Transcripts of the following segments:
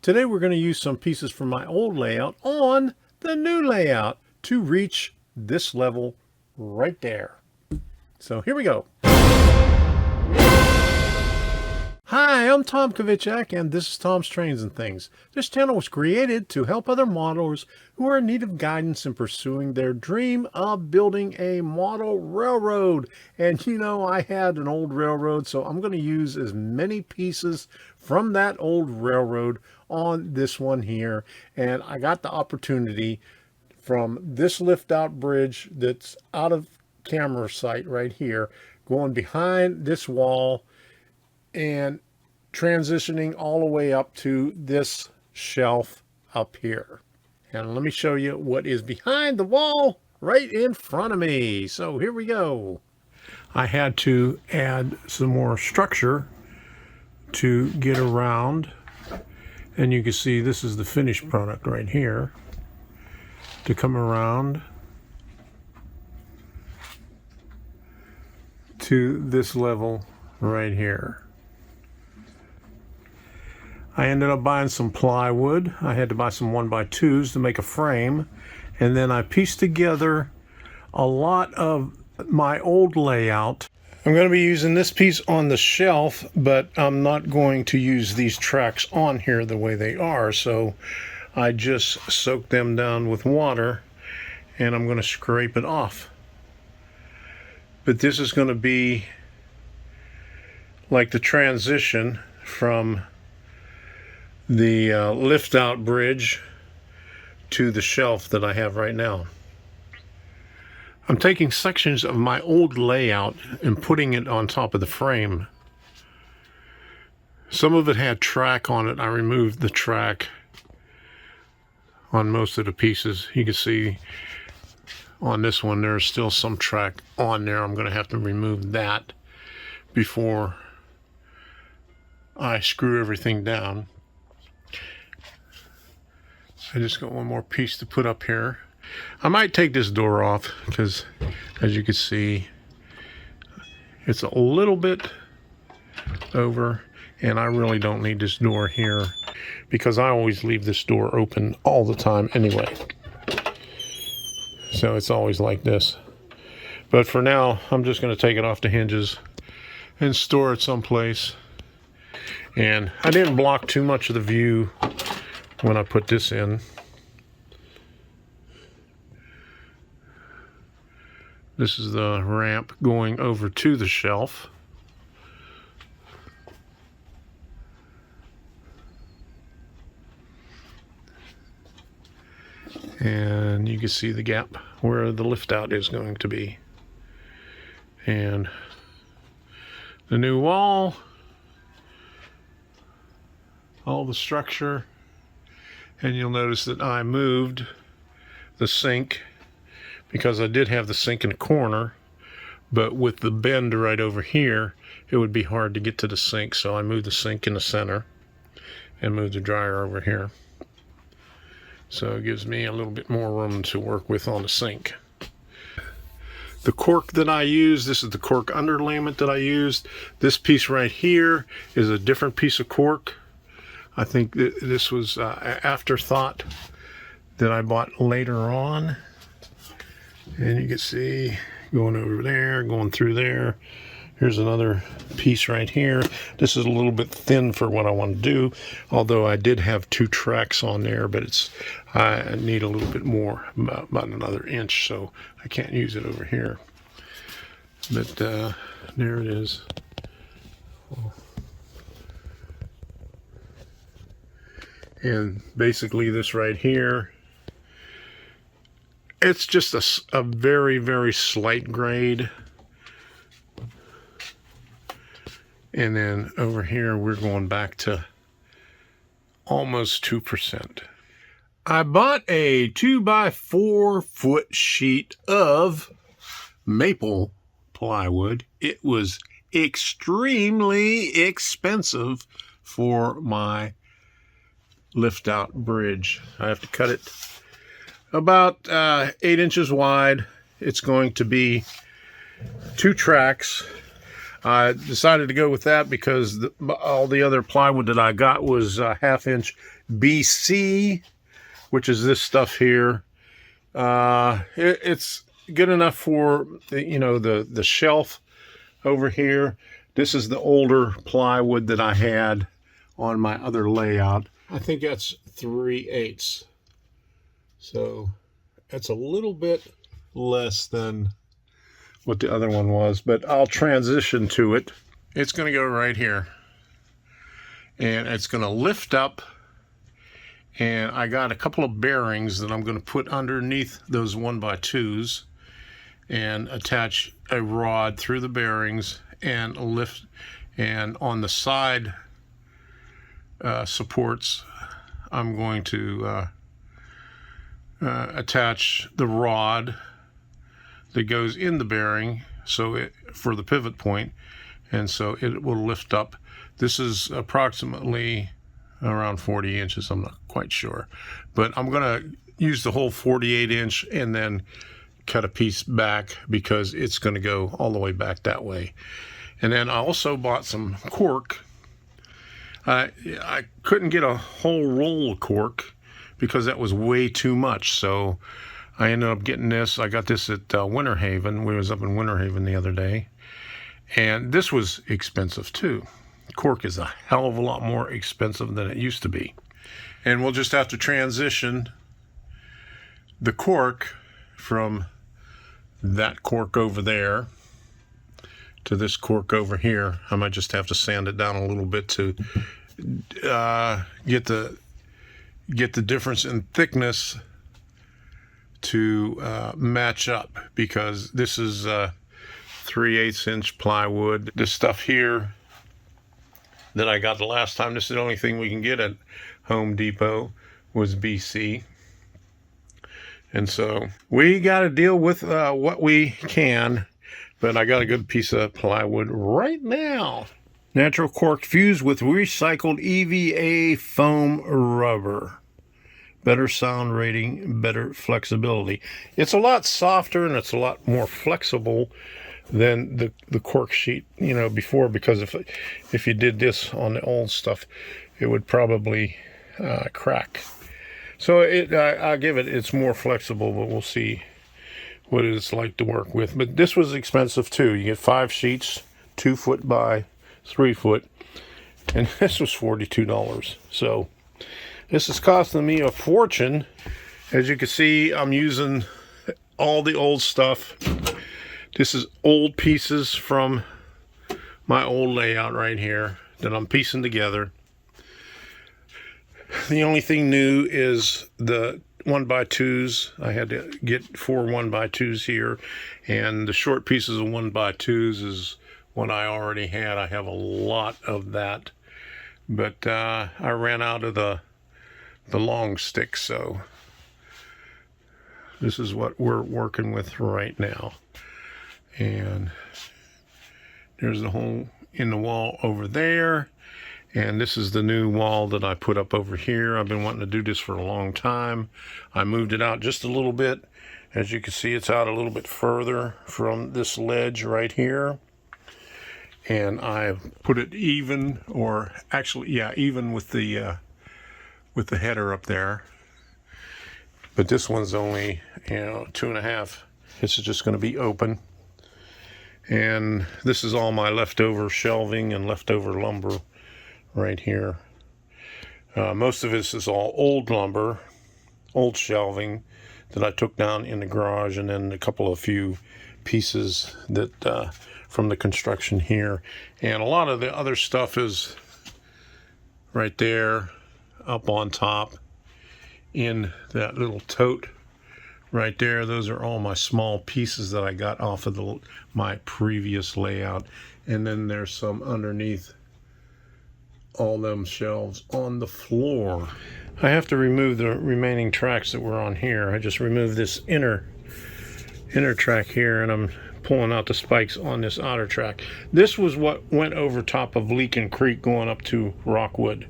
Today we're going to use some pieces from my old layout on the new layout to reach this level right there. So here we go. Hi, I'm Tom Kovichak, and this is Tom's Trains and Things. This channel was created to help other modelers who are in need of guidance in pursuing their dream of building a model railroad. And you know, I had an old railroad, so I'm going to use as many pieces from that old railroad on this one here. And I got the opportunity from this lift out bridge that's out of camera sight right here, going behind this wall and transitioning all the way up to this shelf up here. And let me show you what is behind the wall right in front of me. So here we go. I had to add some more structure to get around, and you can see this is the finished product right here, to come around to this level right here. I ended up buying some plywood. I had to buy some 1x2s to make a frame, and then I pieced together a lot of my old layout. I'm going to be using this piece on the shelf, but I'm not going to use these tracks on here the way they are, so I just soaked them down with water and I'm going to scrape it off. But this is going to be like the transition from the lift out bridge to the shelf that I have right now. I'm taking sections of my old layout and putting it on top of the frame. Some of it had track on it. I removed the track on most of the pieces. You can see on this one there's still some track on there. I'm going to have to remove that before I screw everything down. I just got one more piece to put up here. I might take this door off because, as you can see, it's a little bit over, and I really don't need this door here because I always leave this door open all the time anyway. So it's always like this. But for now, I'm just going to take it off the hinges and store it someplace. And I didn't block too much of the view when I put this in. This is the ramp going over to the shelf. And you can see the gap where the lift out is going to be. And the new wall, all the structure. And you'll notice that I moved the sink because I did have the sink in the corner, but with the bend right over here, it would be hard to get to the sink. So I moved the sink in the center and moved the dryer over here. So it gives me a little bit more room to work with on the sink. The cork that I use, this is the cork underlayment that I used. This piece right here is a different piece of cork. I think that this was afterthought that I bought later on. And you can see going over there, going through there. Here's another piece right here. This is a little bit thin for what I want to do, although I did have 2 tracks on there, but I need a little bit more, about another inch, so I can't use it over here. But there it is. And basically this right here, it's just a very, very slight grade. And then over here, we're going back to almost 2%. I bought a 2x4 foot sheet of maple plywood. It was extremely expensive for my lift out bridge. I have to cut it about 8 inches wide. It's going to be 2 tracks. I decided to go with that because all the other plywood that I got was 1/2 inch BC, which is this stuff here. It's good enough for, you know, the shelf over here. This is the older plywood that I had on my other layout. I think that's 3/8. So that's a little bit less than what the other one was, but I'll transition to it. It's going to go right here, and it's going to lift up, and I got a couple of bearings that I'm going to put underneath those 1x2s and attach a rod through the bearings and lift, and on the side supports I'm going to attach the rod that goes in the bearing, so for the pivot point, and so it will lift up. This is approximately around 40 inches, I'm not quite sure, but I'm gonna use the whole 48 inch and then cut a piece back because it's gonna go all the way back that way. And then I also bought some cork. I couldn't get a whole roll of cork because that was way too much, so I ended up getting this. I got this at Winter Haven. We was up in Winter Haven the other day, and this was expensive too. Cork is a hell of a lot more expensive than it used to be. And we'll just have to transition the cork from that cork over there to this cork over here. I might just have to sand it down a little bit to get the difference in thickness to match up, because this is 3/8 inch plywood. This stuff here that I got the last time, this is the only thing we can get at Home Depot, was BC. And so we got to deal with what we can, but I got a good piece of plywood right now. Natural cork fused with recycled EVA foam rubber. Better sound rating, better flexibility. It's a lot softer and it's a lot more flexible than the cork sheet, you know, before, because if you did this on the old stuff, it would probably crack. So I give it, it's more flexible, but we'll see what it's like to work with. But this was expensive too. You get 5 sheets, 2 foot by 3 foot, and this was $42. So this is costing me a fortune. As you can see, I'm using all the old stuff. This is old pieces from my old layout right here that I'm piecing together. The only thing new is the 1x2s. I had to get 4 1x2s here, and the short pieces of 1x2s is what I already had. I have a lot of that, but I ran out of the long stick, so this is what we're working with right now. And there's the hole in the wall over there, and this is the new wall that I put up over here. I've been wanting to do this for a long time. I moved it out just a little bit. As you can see, it's out a little bit further from this ledge right here, and I put it even, or actually, yeah, even with the header up there. But this one's only, 2.5. This is just going to be open. And this is all my leftover shelving and leftover lumber right here. Most of this is all old lumber, old shelving that I took down in the garage, and then a couple of few pieces that from the construction here. And a lot of the other stuff is right there up on top in that little tote right there. Those are all my small pieces that I got off of my previous layout. And then there's some underneath all them shelves on the floor. I have to remove the remaining tracks that were on here. I just removed this inner track here, and I'm pulling out the spikes on this outer track. This was what went over top of Leakin Creek going up to Rockwood.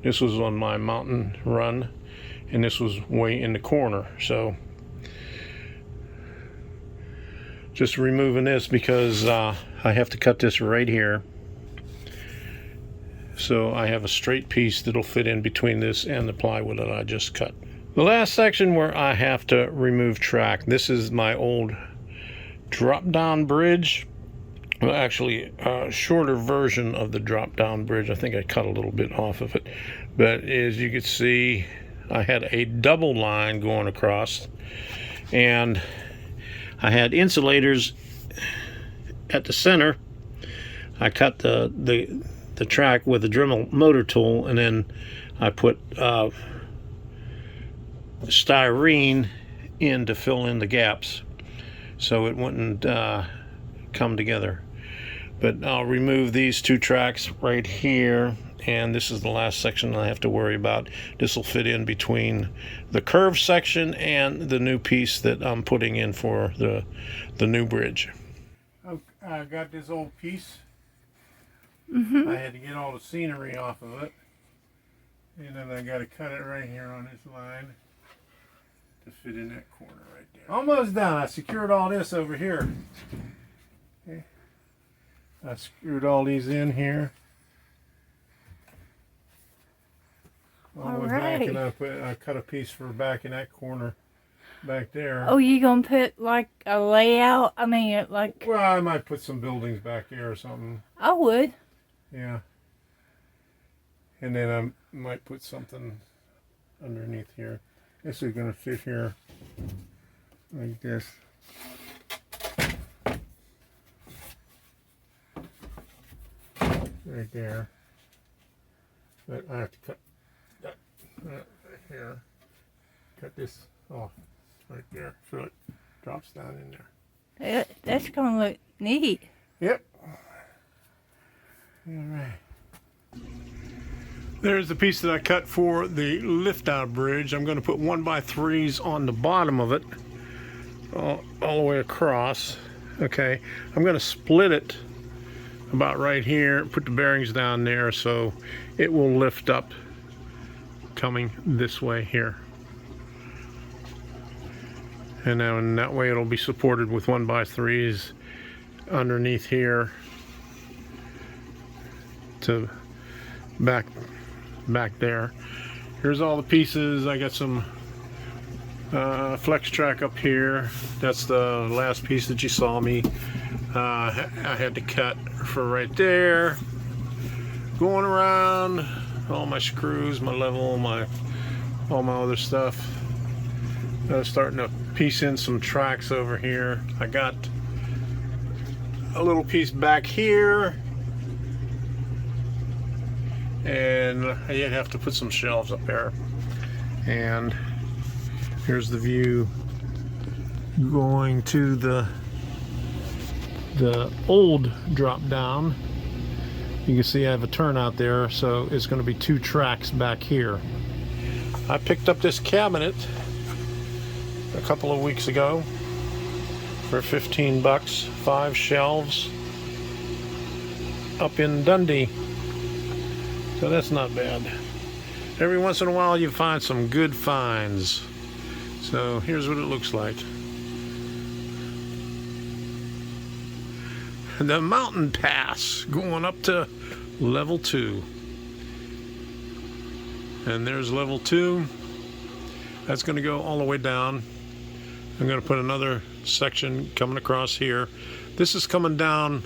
This was on my mountain run, and this was way in the corner. So just removing this because I I have to cut this right here. So I have a straight piece that'll fit in between this and the plywood that I just cut. The last section where I have to remove track. This is my old drop-down bridge. Well, actually, a shorter version of the drop-down bridge. I think I cut a little bit off of it. But as you can see, I had a double line going across. And I had insulators at the center. I cut the track with a Dremel motor tool, and then I put styrene in to fill in the gaps so it wouldn't come together. But I'll remove these two tracks right here, and this is the last section I have to worry about. This will fit in between the curved section and the new piece that I'm putting in for the new bridge. I got this old piece. I had to get all the scenery off of it, and then I got to cut it right here on this line to fit in that corner right there. Almost done. I secured all this over here. Okay. I screwed all these in here. All the way back, and I cut a piece for back in that corner back there. Oh, you gonna put like a layout? I mean, like. Well, I might put some buildings back there or something. I would. Yeah. And then I might put something underneath here. This is going to fit here like this. Right there. But I have to cut that right here. Cut this off right there so it drops down in there. That's going to look neat. Yep. All right. There's the piece that I cut for the lift-out bridge. I'm going to put 1x3s on the bottom of it, all the way across. Okay, I'm going to split it about right here, put the bearings down there so it will lift up coming this way here. And now in that way it'll be supported with 1x3s underneath here to back there. Here's all the pieces. I got some flex track up here. That's the last piece that you saw me. I had to cut for right there. Going around all my screws, my level, all my other stuff. Starting to piece in some tracks over here. I got a little piece back here. And I'd have to put some shelves up there. And here's the view going to the old drop down. You can see I have a turnout there, so it's going to be two tracks back here. I picked up this cabinet a couple of weeks ago for 15 bucks, 5 shelves up in Dundee. So that's not bad. Every once in a while you find some good finds. So here's what it looks like. The mountain pass going up to level 2. And there's level 2. That's going to go all the way down. I'm going to put another section coming across here. This is coming down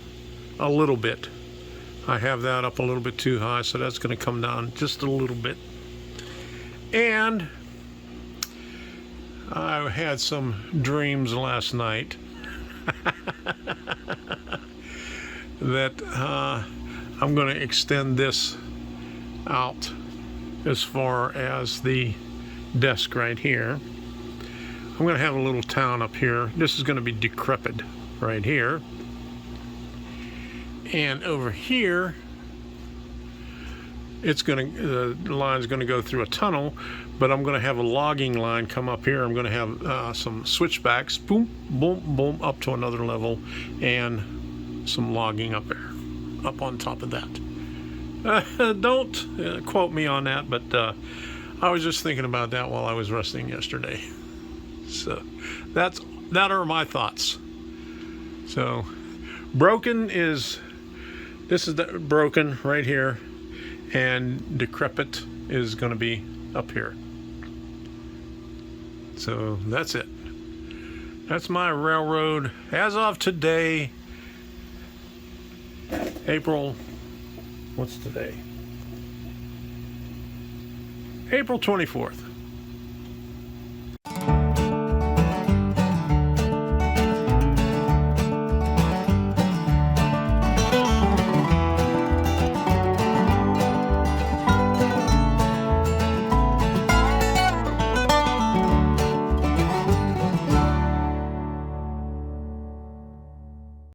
a little bit. I have that up a little bit too high, so that's going to come down just a little bit. And I had some dreams last night that I'm going to extend this out as far as the desk right here. I'm going to have a little town up here. This is going to be decrepit right here. And over here, it's going to, the line's going to go through a tunnel, but I'm going to have a logging line come up here. I'm going to have some switchbacks, boom, boom, boom, up to another level, and some logging up there, up on top of that. Don't quote me on that, but I was just thinking about that while I was resting yesterday. So that are my thoughts. So Broken is, this is the broken right here, and decrepit is going to be up here. So that's it. That's my railroad as of today, April, what's today? April 24th.